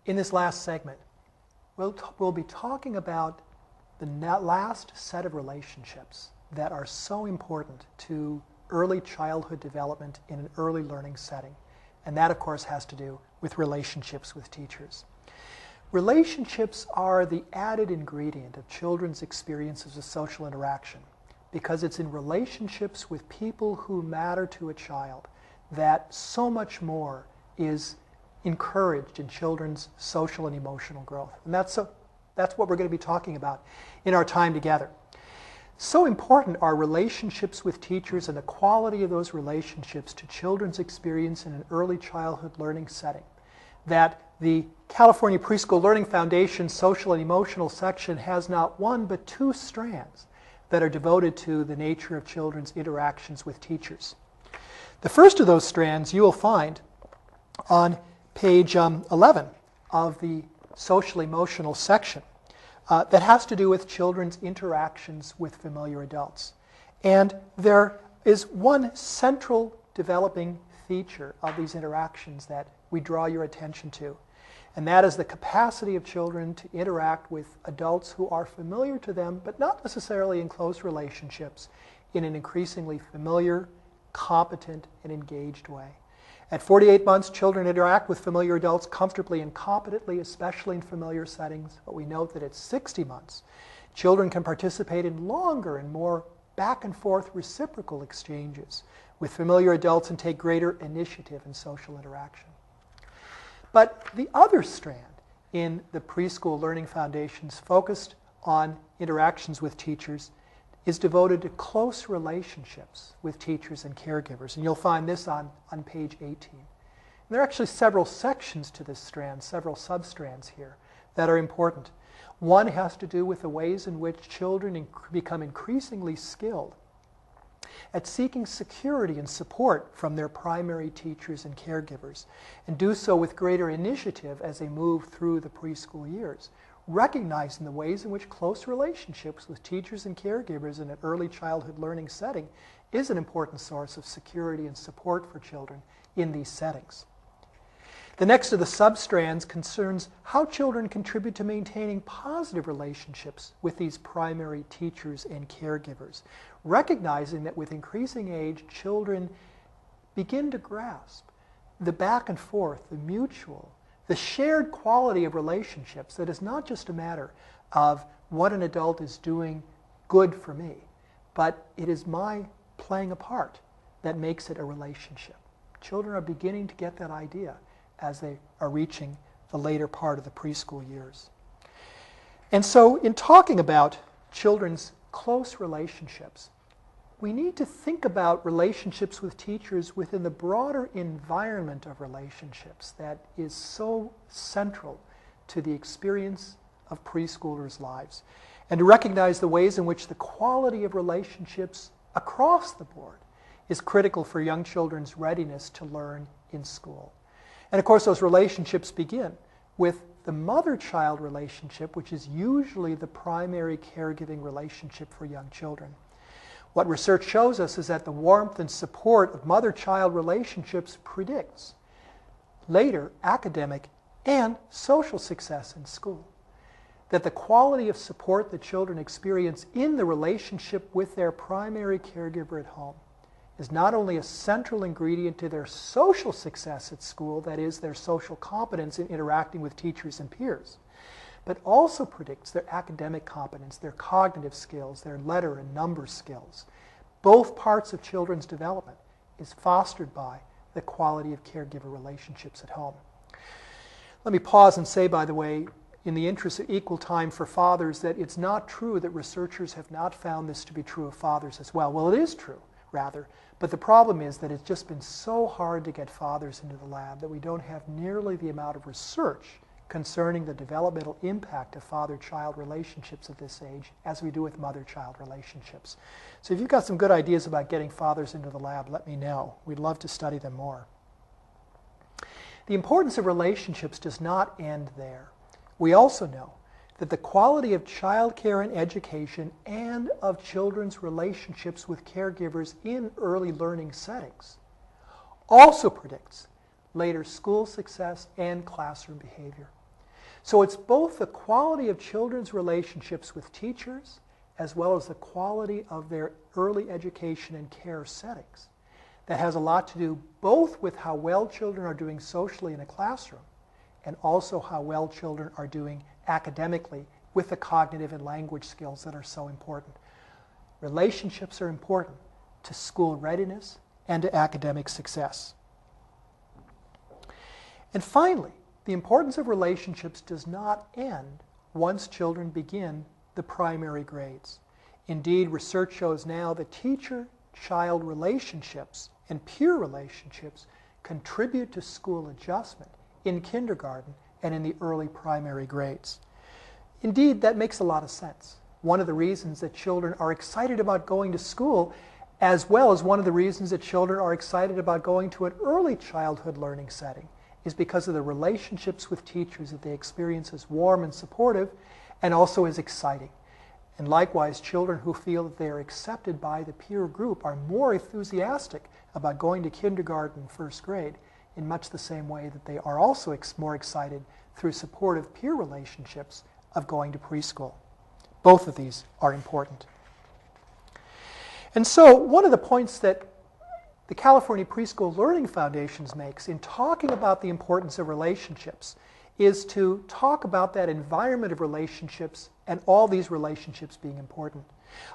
In this last segment, we'll be talking about the last set of relationships that are so important to early childhood development in an early learning setting. And that, of course, has to do with relationships with teachers. Relationships are the added ingredient of children's experiences of social interaction because it's in relationships with people who matter to a child that so much more is encouraged in children's social and emotional growth. And that's what we're going to be talking about in our time together. So important are relationships with teachers and the quality of those relationships to children's experience in an early childhood learning setting that the California Preschool Learning Foundation Social and Emotional section has not one but two strands that are devoted to the nature of children's interactions with teachers. The first of those strands you will find on page 11 of the Social Emotional section that has to do with children's interactions with familiar adults. And there is one central developing feature of these interactions that we draw your attention to, and that is the capacity of children to interact with adults who are familiar to them, but not necessarily in close relationships, in an increasingly familiar, competent, and engaged way. At 48 months, children interact with familiar adults comfortably and competently, especially in familiar settings, but we note that at 60 months, children can participate in longer and more back and forth reciprocal exchanges with familiar adults and take greater initiative in social interaction. But the other strand in the Preschool Learning Foundation's focused on interactions with teachers is devoted to close relationships with teachers and caregivers. And you'll find this on page 18. And there are actually several sections to this strand, several sub-strands here that are important. One has to do with the ways in which children become increasingly skilled at seeking security and support from their primary teachers and caregivers, and do so with greater initiative as they move through the preschool years, recognizing the ways in which close relationships with teachers and caregivers in an early childhood learning setting is an important source of security and support for children in these settings. The next of the substrands concerns how children contribute to maintaining positive relationships with these primary teachers and caregivers, recognizing that with increasing age, children begin to grasp the back and forth, the mutual, the shared quality of relationships that is not just a matter of what an adult is doing good for me, but it is my playing a part that makes it a relationship. Children are beginning to get that idea as they are reaching the later part of the preschool years. And so in talking about children's close relationships, we need to think about relationships with teachers within the broader environment of relationships that is so central to the experience of preschoolers' lives, and to recognize the ways in which the quality of relationships across the board is critical for young children's readiness to learn in school. And of course, those relationships begin with the mother-child relationship, which is usually the primary caregiving relationship for young children. What research shows us is that the warmth and support of mother-child relationships predicts later academic and social success in school. That the quality of support that children experience in the relationship with their primary caregiver at home is not only a central ingredient to their social success at school, that is, their social competence in interacting with teachers and peers, but also predicts their academic competence, their cognitive skills, their letter and number skills. Both parts of children's development is fostered by the quality of caregiver relationships at home. Let me pause and say, by the way, in the interest of equal time for fathers, that it's not true that researchers have not found this to be true of fathers as well. Well, it is true, rather, but the problem is that it's just been so hard to get fathers into the lab that we don't have nearly the amount of research concerning the developmental impact of father-child relationships at this age as we do with mother-child relationships. So if you've got some good ideas about getting fathers into the lab, let me know. We'd love to study them more. The importance of relationships does not end there. We also know that the quality of childcare and education and of children's relationships with caregivers in early learning settings also predicts later school success and classroom behavior. So it's both the quality of children's relationships with teachers as well as the quality of their early education and care settings that has a lot to do both with how well children are doing socially in a classroom and also how well children are doing academically with the cognitive and language skills that are so important. Relationships are important to school readiness and to academic success. And finally, the importance of relationships does not end once children begin the primary grades. Indeed, research shows now that teacher-child relationships and peer relationships contribute to school adjustment in kindergarten and in the early primary grades. Indeed, that makes a lot of sense. One of the reasons that children are excited about going to school, as well as one of the reasons that children are excited about going to an early childhood learning setting, is because of the relationships with teachers that they experience as warm and supportive and also as exciting. And likewise, children who feel that they are accepted by the peer group are more enthusiastic about going to kindergarten and first grade in much the same way that they are also more excited through supportive peer relationships of going to preschool. Both of these are important. And so one of the points that the California Preschool Learning Foundations makes in talking about the importance of relationships is to talk about that environment of relationships and all these relationships being important.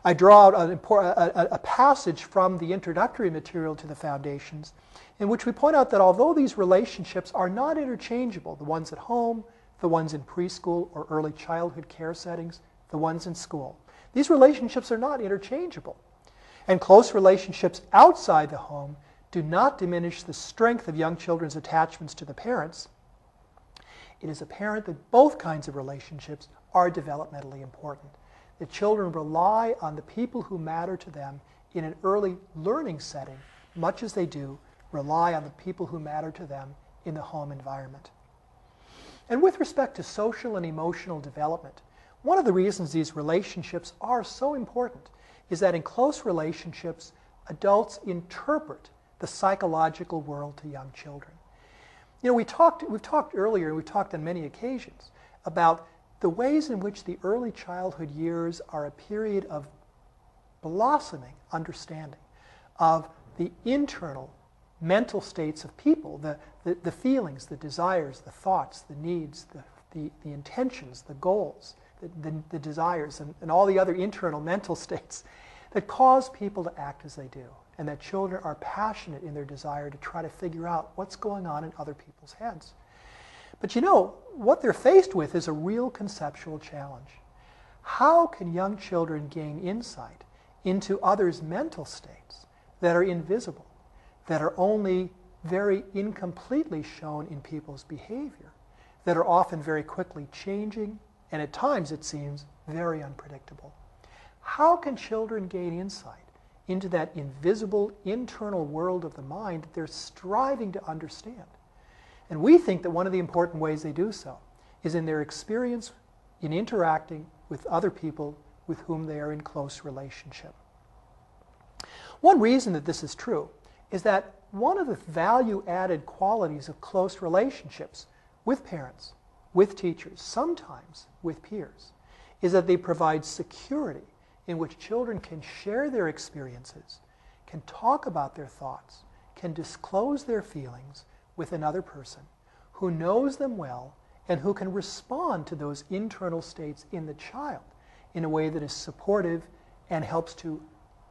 I draw out a passage from the introductory material to the foundations in which we point out that although these relationships are not interchangeable, the ones at home, the ones in preschool or early childhood care settings, the ones in school, these relationships are not interchangeable. And close relationships outside the home do not diminish the strength of young children's attachments to the parents. It is apparent that both kinds of relationships are developmentally important. The children rely on the people who matter to them in an early learning setting, much as they do rely on the people who matter to them in the home environment. And with respect to social and emotional development, one of the reasons these relationships are so important is that in close relationships, adults interpret the psychological world to young children. You know, we've talked earlier, and we've talked on many occasions about the ways in which the early childhood years are a period of blossoming understanding of the internal mental states of people, the feelings, the desires, the thoughts, the needs, the intentions, the goals, the desires, and all the other internal mental states that cause people to act as they do, and that children are passionate in their desire to try to figure out what's going on in other people's heads. But you know, what they're faced with is a real conceptual challenge. How can young children gain insight into others' mental states that are invisible, that are only very incompletely shown in people's behavior, that are often very quickly changing, and at times, it seems, very unpredictable? How can children gain insight into that invisible internal world of the mind that they're striving to understand? And we think that one of the important ways they do so is in their experience in interacting with other people with whom they are in close relationship. One reason that this is true is that one of the value-added qualities of close relationships with parents, with teachers, sometimes with peers, is that they provide security in which children can share their experiences, can talk about their thoughts, can disclose their feelings with another person who knows them well and who can respond to those internal states in the child in a way that is supportive and helps to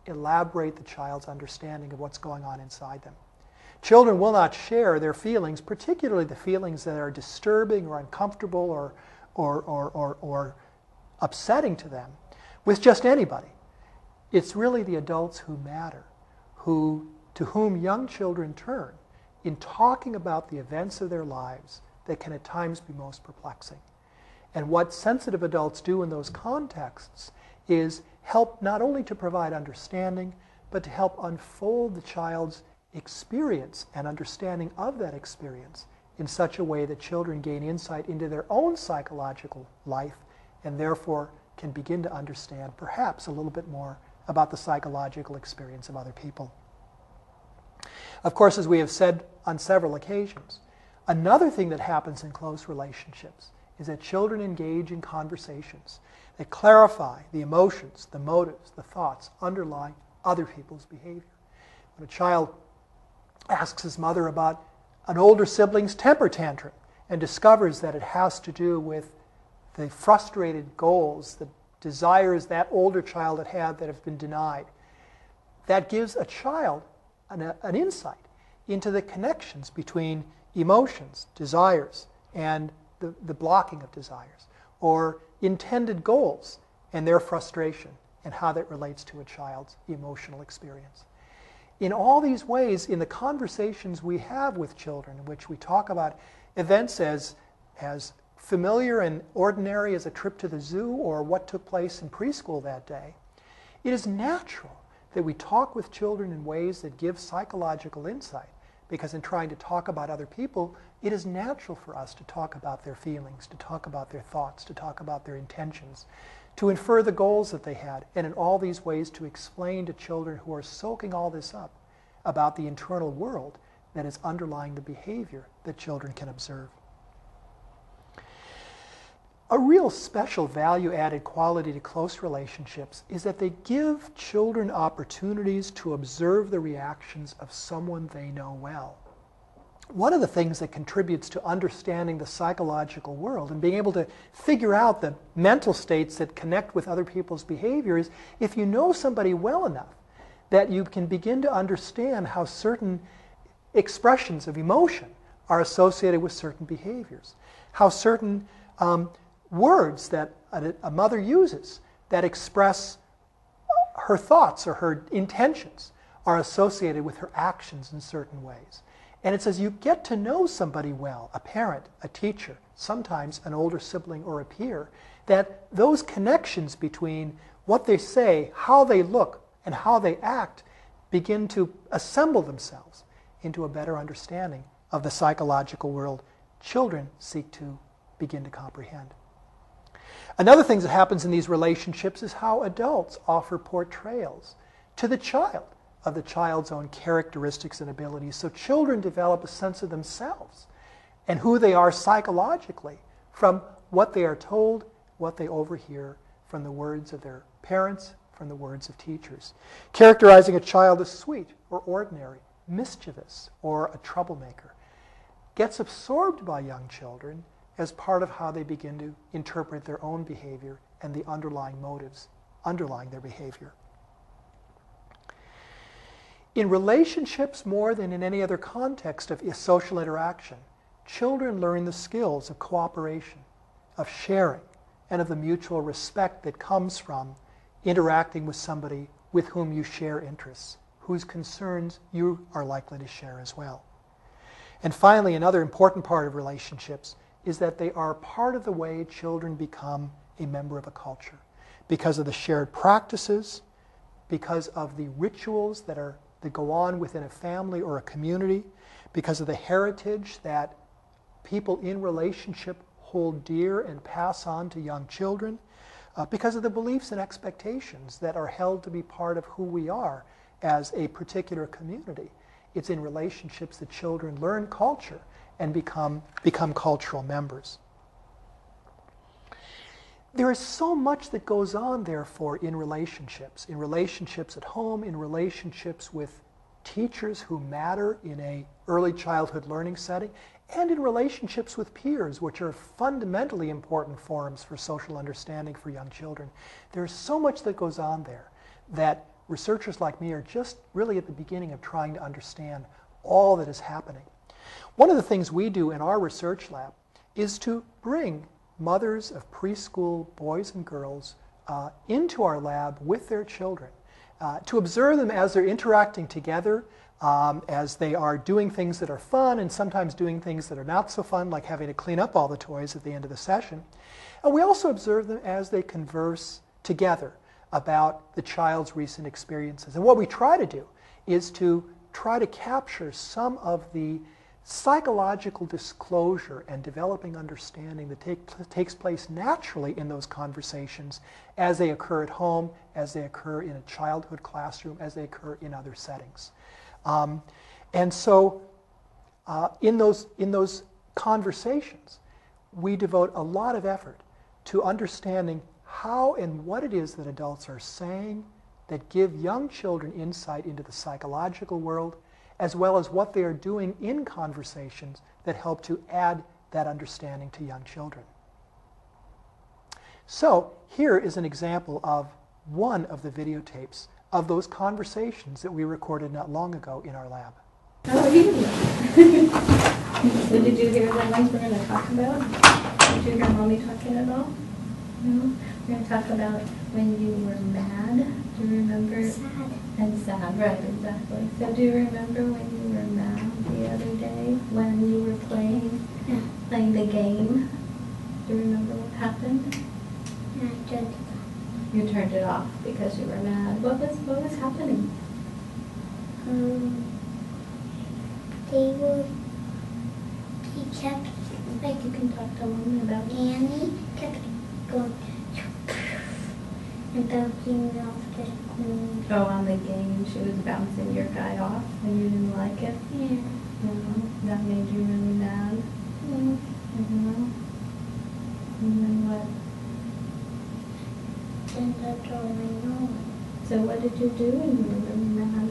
elaborate the child's understanding of what's going on inside them. Children will not share their feelings, particularly the feelings that are disturbing or uncomfortable or upsetting to them, with just anybody. It's really the adults who matter, to whom young children turn in talking about the events of their lives that can at times be most perplexing. And what sensitive adults do in those contexts is help not only to provide understanding, but to help unfold the child's experience and understanding of that experience in such a way that children gain insight into their own psychological life and therefore can begin to understand perhaps a little bit more about the psychological experience of other people. Of course, as we have said on several occasions, another thing that happens in close relationships is that children engage in conversations that clarify the emotions, the motives, the thoughts underlying other people's behavior. When a child asks his mother about an older sibling's temper tantrum and discovers that it has to do with the frustrated goals, the desires that older child had that have been denied, that gives a child an insight into the connections between emotions, desires, and the blocking of desires, or intended goals and their frustration, and how that relates to a child's emotional experience. In all these ways, in the conversations we have with children, in which we talk about events as familiar and ordinary as a trip to the zoo or what took place in preschool that day, it is natural that we talk with children in ways that give psychological insight, because in trying to talk about other people, it is natural for us to talk about their feelings, to talk about their thoughts, to talk about their intentions, to infer the goals that they had, and in all these ways to explain to children who are soaking all this up about the internal world that is underlying the behavior that children can observe. A real special value-added quality to close relationships is that they give children opportunities to observe the reactions of someone they know well. One of the things that contributes to understanding the psychological world and being able to figure out the mental states that connect with other people's behavior is if you know somebody well enough that you can begin to understand how certain expressions of emotion are associated with certain behaviors, how certain words that a mother uses that express her thoughts or her intentions are associated with her actions in certain ways. And it's as you get to know somebody well, a parent, a teacher, sometimes an older sibling or a peer, that those connections between what they say, how they look, and how they act begin to assemble themselves into a better understanding of the psychological world children seek to begin to comprehend. Another thing that happens in these relationships is how adults offer portrayals to the child of the child's own characteristics and abilities. So children develop a sense of themselves and who they are psychologically from what they are told, what they overhear from the words of their parents, from the words of teachers. Characterizing a child as sweet or ordinary, mischievous or a troublemaker gets absorbed by young children as part of how they begin to interpret their own behavior and the underlying motives underlying their behavior. In relationships, more than in any other context of social interaction, children learn the skills of cooperation, of sharing, and of the mutual respect that comes from interacting with somebody with whom you share interests, whose concerns you are likely to share as well. And finally, another important part of relationships is that they are part of the way children become a member of a culture, because of the shared practices, because of the rituals that go on within a family or a community, because of the heritage that people in relationship hold dear and pass on to young children, because of the beliefs and expectations that are held to be part of who we are as a particular community. It's in relationships that children learn culture and become cultural members. There is so much that goes on, therefore, in relationships at home, in relationships with teachers who matter in an early childhood learning setting, and in relationships with peers, which are fundamentally important forms for social understanding for young children. There's so much that goes on there that researchers like me are just really at the beginning of trying to understand all that is happening. One of the things we do in our research lab is to bring mothers of preschool boys and girls into our lab with their children, to observe them as they're interacting together, as they are doing things that are fun and sometimes doing things that are not so fun, like having to clean up all the toys at the end of the session. And we also observe them as they converse together about the child's recent experiences. And what we try to do is to try to capture some of the psychological disclosure and developing understanding that takes place naturally in those conversations as they occur at home, as they occur in a childhood classroom, as they occur in other settings. And so in those conversations, we devote a lot of effort to understanding how and what it is that adults are saying that give young children insight into the psychological world, as well as what they are doing in conversations that help to add that understanding to young children. So here is an example of one of the videotapes of those conversations that we recorded not long ago in our lab. Oh, you So did you hear the ones we're going to talk about? Did you hear Mommy talking at all? No? We're going to talk about when you were mad. Do you remember? Sad. And sad, right, exactly. So do you remember when you were mad the other day when you were playing the game? Do you remember what happened? And I turned it off. You turned it off because you were mad. What was happening? He kept, Like you can talk to Mommy about it. Annie kept going and bouncing off the screen. Oh, on the game, she was bouncing your guy off and you didn't like it? Yeah. No, that made you really mad. Mm. Mm-hmm. And then what? And that's all I know. So what did you do when you were really mad?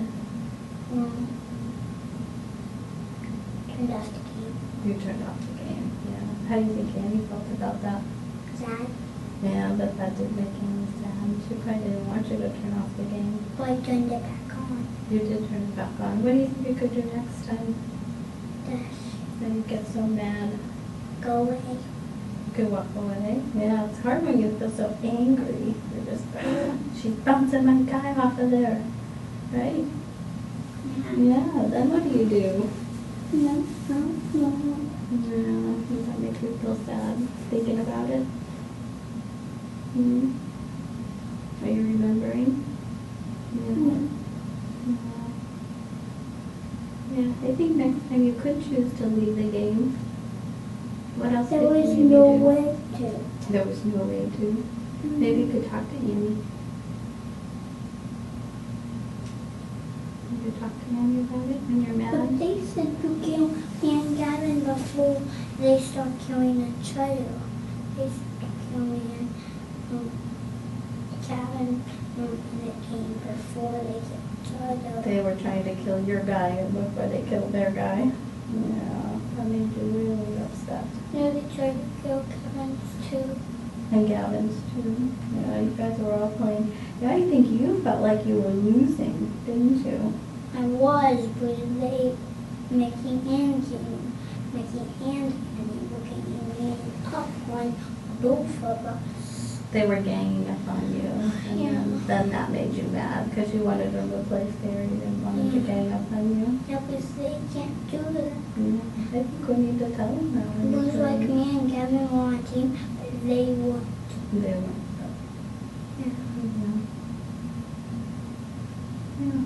Turned off the game. You turned off the game, yeah. How do you think Annie felt about that? Sad. Yeah, but that did make Annie sad. She probably didn't want you to turn off the game. But I turned it back on. You did turn it back on. What do you think you could do next time? Dash. When you get so mad? Go away. You could walk away. Yeah, it's hard when you feel so angry. You're just, she's bouncing my guy off of there. Right? Yeah, then what do you do? No. Yeah, does that make you feel sad thinking about it? Hmm? Are you remembering? Yeah. Yeah, I think next time you could choose to leave the game. What else There could was you no do? way to. There was no way to. Maybe you could talk to Annie. You could talk to Annie about it when you're But mad. they said to kill me and Gavin before they start killing each other. They said to kill me and Gavin in the game before they killed each other. They were trying to kill your guy before they killed their guy. Yeah, that made you really upset. No, they tried to kill Gavin's too. And Gavin's too. Yeah, you guys were all playing. Yeah, I think you felt like you were losing, didn't you? I was, but they making and Annie looking at me up on both of us. They were ganging up on you. And Yeah. then that made you mad because you wanted them to play fair. You didn't want them to gang up on you. Yeah, because they can't do that. Yeah, I think we need to tell them that. It was like me and Gavin were on a team, but they weren't. They weren't. Yeah. Yeah.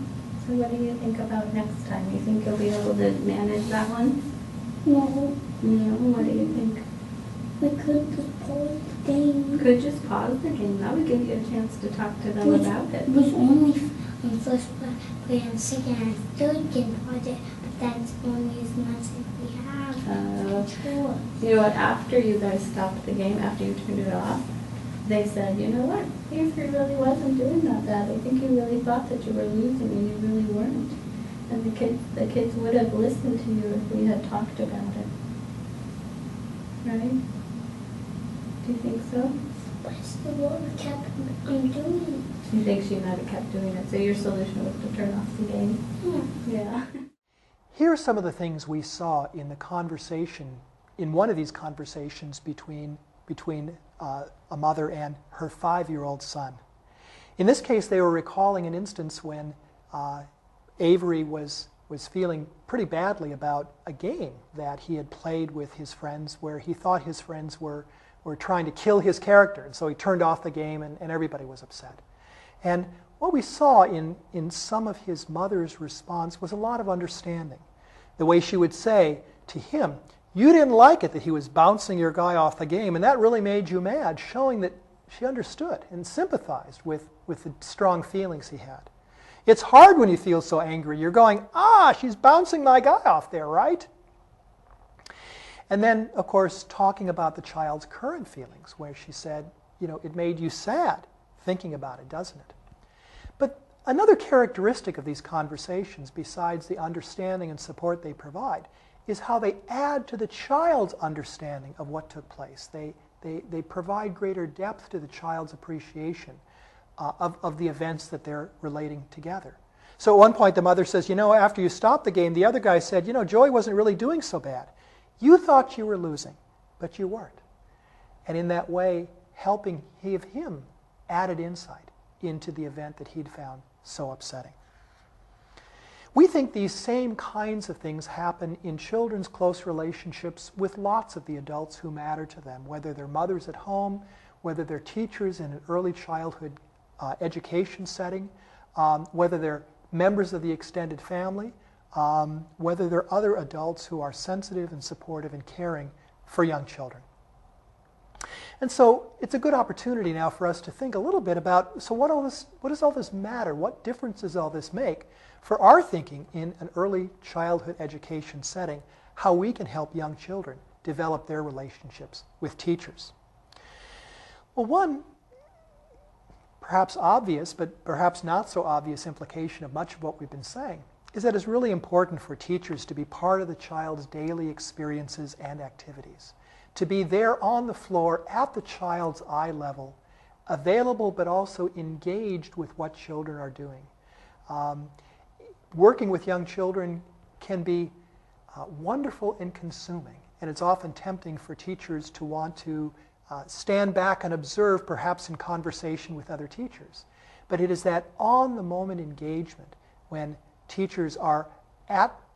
So what do you think about next time? You think you'll be able to manage that one? No, No, what do you think? we could just pause the game. Could just pause the game. That would give you a chance to talk to them about it. It was only on first play and second and third game project, but that's only as much as we have. Sure. You know what, after you guys stopped the game, after you turned it off, they said, you know what, Avery really wasn't doing that bad. I think you really thought that you were losing and you really weren't. And the kids would have listened to you if we had talked about it. Right? Do you think so? But still, what we kept on doing. You think she might have kept doing it, so your solution was to turn off the game? Yeah. Here are some of the things we saw in the conversation, in one of these conversations between a mother and her 5-year-old son. In this case, they were recalling an instance when Avery was feeling pretty badly about a game that he had played with his friends where he thought his friends were trying to kill his character, and so he turned off the game and everybody was upset. And what we saw in some of his mother's response was a lot of understanding. The way she would say to him, you didn't like it that he was bouncing your guy off the game, and that really made you mad, showing that she understood and sympathized with the strong feelings he had. It's hard when you feel so angry. You're going, she's bouncing my guy off there, right? And then, of course, talking about the child's current feelings, where she said, it made you sad thinking about it, doesn't it? But another characteristic of these conversations, besides the understanding and support they provide, is how they add to the child's understanding of what took place. They provide greater depth to the child's appreciation of the events that they're relating together. So at one point the mother says, after you stopped the game, the other guy said, Joey wasn't really doing so bad. You thought you were losing, but you weren't. And in that way, helping give him added insight into the event that he'd found so upsetting. We think these same kinds of things happen in children's close relationships with lots of the adults who matter to them, whether they're mothers at home, whether they're teachers in an early childhood education setting, whether they're members of the extended family, whether they're other adults who are sensitive and supportive and caring for young children. And so it's a good opportunity now for us to think a little bit about, so what does all this matter? What difference does all this make for our thinking in an early childhood education setting, how we can help young children develop their relationships with teachers? Well, one perhaps obvious, but perhaps not so obvious implication of much of what we've been saying is that it's really important for teachers to be part of the child's daily experiences and activities, to be there on the floor at the child's eye level, available but also engaged with what children are doing. Working with young children can be wonderful and consuming, and it's often tempting for teachers to want to stand back and observe, perhaps in conversation with other teachers. But it is that on-the-moment engagement when teachers are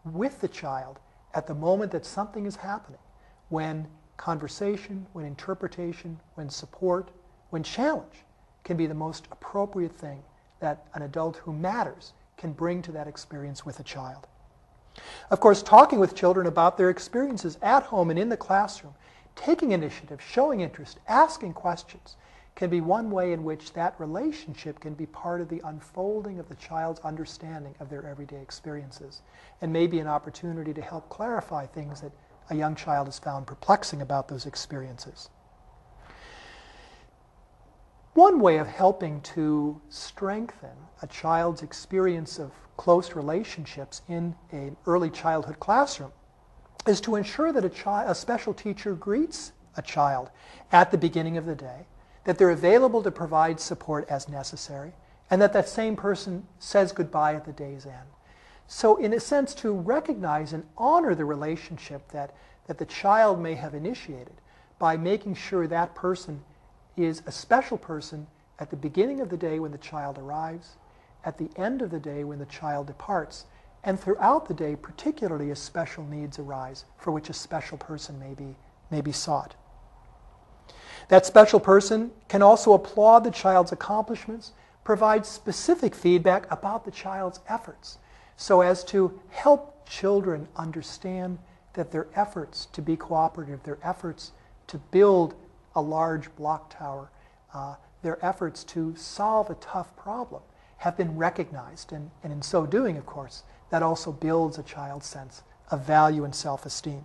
with the child at the moment that something is happening, when conversation, when interpretation, when support, when challenge can be the most appropriate thing that an adult who matters can bring to that experience with a child. Of course, talking with children about their experiences at home and in the classroom, taking initiative, showing interest, asking questions, can be one way in which that relationship can be part of the unfolding of the child's understanding of their everyday experiences, and maybe an opportunity to help clarify things that a young child has found perplexing about those experiences. One way of helping to strengthen a child's experience of close relationships in an early childhood classroom is to ensure that a special teacher greets a child at the beginning of the day, that they're available to provide support as necessary, and that same person says goodbye at the day's end. So in a sense, to recognize and honor the relationship that the child may have initiated by making sure that person is a special person at the beginning of the day when the child arrives, at the end of the day when the child departs, and throughout the day, particularly as special needs arise for which a special person may be sought. That special person can also applaud the child's accomplishments, provide specific feedback about the child's efforts, so as to help children understand that their efforts to be cooperative, their efforts to build a large block tower, their efforts to solve a tough problem have been recognized. And in so doing, of course, that also builds a child's sense of value and self-esteem.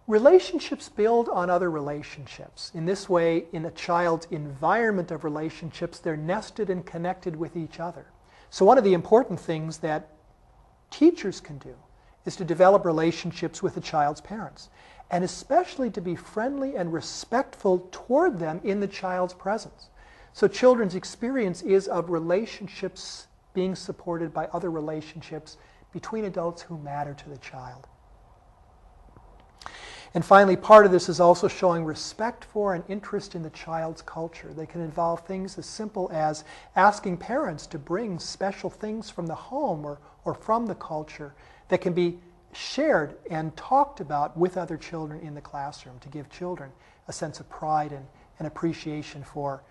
Relationships build on other relationships. In this way, in a child's environment of relationships, they're nested and connected with each other. So one of the important things that teachers can do is to develop relationships with the child's parents, and especially to be friendly and respectful toward them in the child's presence. So children's experience is of relationships being supported by other relationships between adults who matter to the child. And finally, part of this is also showing respect for and interest in the child's culture. They can involve things as simple as asking parents to bring special things from the home or from the culture that can be shared and talked about with other children in the classroom, to give children a sense of pride and appreciation for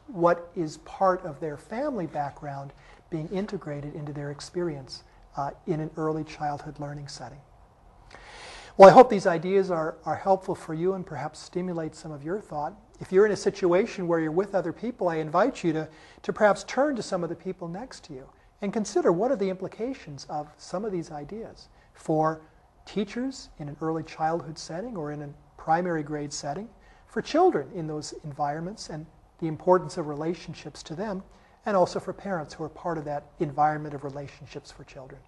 what is part of their family background being integrated into their experience in an early childhood learning setting. Well, I hope these ideas are helpful for you and perhaps stimulate some of your thought. If you're in a situation where you're with other people, I invite you to perhaps turn to some of the people next to you and consider what are the implications of some of these ideas for teachers in an early childhood setting or in a primary grade setting, for children in those environments and the importance of relationships to them, and also for parents who are part of that environment of relationships for children.